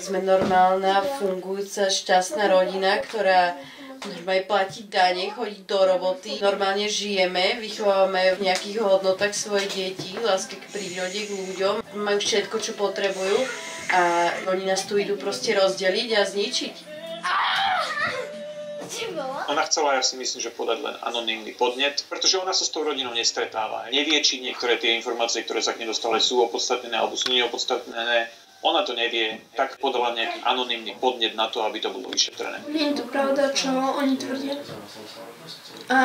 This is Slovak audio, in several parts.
Sme normálna, fungujúca, šťastná rodina, ktorá normálne platí dane, chodí do roboty. Normálne žijeme, vychovávame v nejakých hodnotách svoje deti, láske k prírode, k ľuďom. Majú všetko, čo potrebujú a oni nás tu idú proste rozdeliť a zničiť. Ona chcela, ja si myslím, že podať len anonymný podnet, pretože ona sa s tou rodinou nestretáva. Nevie, či niektoré tie informácie, ktoré sa k nej dostali, sú opodstatnené alebo sú neopodstatnené. Ona to nevie, tak podala nejaký anonymný podnet na to, aby to bolo vyšetrené. Nie je to pravda, čo oni tvrdia. A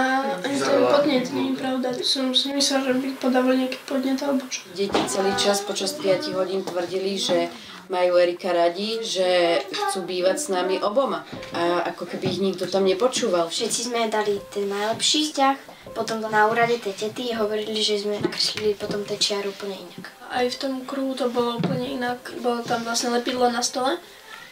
ani ten podnet nie je pravda. Som si myslela, že by podávali nejaký podnet alebo čo. Deti celý čas počas 5 hodín tvrdili, že majú Erika radi, že chcú bývať s nami oboma. A ako keby ich nikto tam nepočúval. Všetci sme dali ten najlepší vzťah, potom na úrade tie tety hovorili, že sme nakreslili potom tie čiary úplne inak. Aj v tom kruhu to bolo úplne inak. Bolo tam vlastne lepidlo na stole,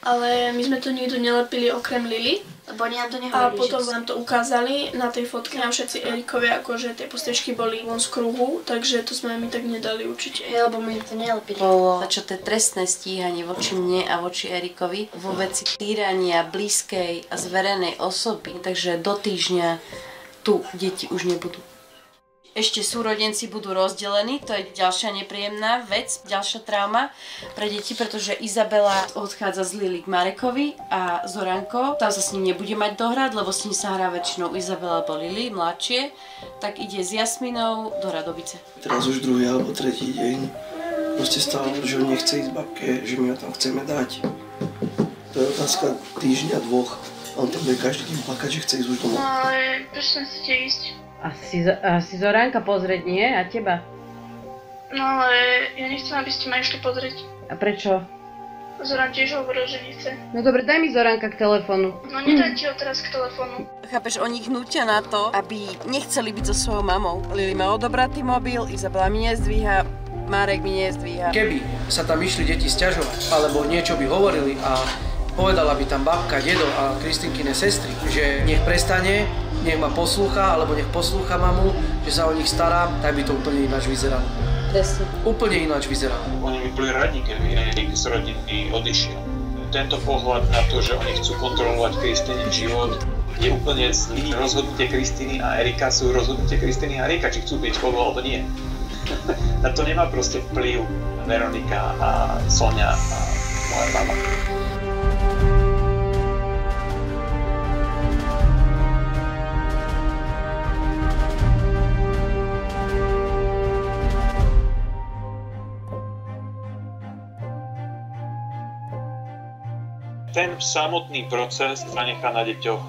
ale my sme to nikto nelepili okrem Lily. Lebo oni nám to nehovorili. A potom nám to ukázali na tej fotke a všetci Erikovia, akože tie postičky boli von z kruhu, takže to sme mi tak nedali určite. Lebo my to nelepili. Bolo začaté trestné stíhanie voči mne a voči Erikovi vo veci týrania blízkej a zverenej osoby, takže do týždňa tu deti už nebudú. Ešte súrodenci budú rozdelení, to je ďalšia nepríjemná vec, ďalšia trauma pre deti, pretože Izabela odchádza z Lily k Marekovi a Zoranko, tam sa s ním nebude mať dohrať, lebo s ním sa hrá väčšinou Izabela alebo Lily, mladšie, tak ide s Jasminou do Radovice. Teraz už druhý alebo tretí deň proste stále, že on nechce ísť babke, že my ho tam chceme dať. To je otázka týždňa, dvoch. On tam bude každý deň plakať, že chce ísť už domov. No ale prečo nechcete ísť? Asi Zoránka pozrieť, nie? A teba? No ale ja nechcem, aby ste ma išli pozrieť. A prečo? Zoran tiež hovoril, že nechce. No dobre, daj mi Zoránka k telefónu. No nedaj ti ho teraz k telefónu. Chápeš, oni ich nútia na to, aby nechceli byť so svojou mamou. Lily má odobratý mobil, Izabela mi nezdvíha, Marek mi nezdvíha. Keby sa tam išli deti sťažovať, alebo niečo by hovorili a povedala by tam babka, dedo a Kristinkyne sestry, že nech prestane, nech ma poslúcha, alebo nech poslúcha mamu, že sa o nich starám, tak by to úplne ináč vyzeralo. Presne. Úplne ináč vyzeralo. Oni by boli radi, keby Erik z rodiny odišiel. Tento pohľad na to, že oni chcú kontrolovať Kristýnin život, je úplne zlý. Rozhodnutie Kristýny a Erika sú rozhodnutie Kristýny a Erika, či chcú byť spolu, alebo nie. Na to nemá proste vplyv Veronika a Sonia a moja mama. Ten samotný proces zanechá na deťoch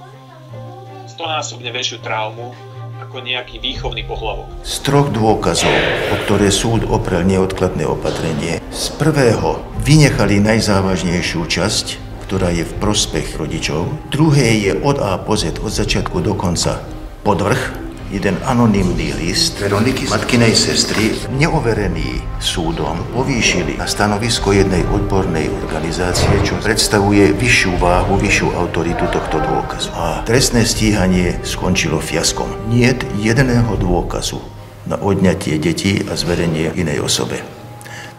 100-násobne väčšiu traumu ako nejaký výchovný pohlavok. Z 3 dôkazov, o ktoré súd oprel neodkladné opatrenie, z prvého vynechali najzávažnejšiu časť, ktorá je v prospech rodičov. Druhé je od A po Z, od začiatku do konca podvrh, jeden anonymný list Veroniky, matkinej sestry, neoverený súdom, povýšili na stanovisko jednej odbornej organizácie, čo predstavuje vyššiu váhu, vyššiu autoritu tohto dôkazu. A trestné stíhanie skončilo fiaskom. Niet jediného dôkazu na odňatie detí a zverenie inej osobe.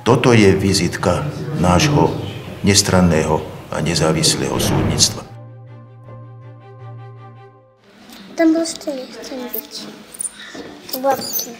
Toto je vizitka nášho nestranného a nezávislého súdnictva. Tam proste nechcem byť. U babky.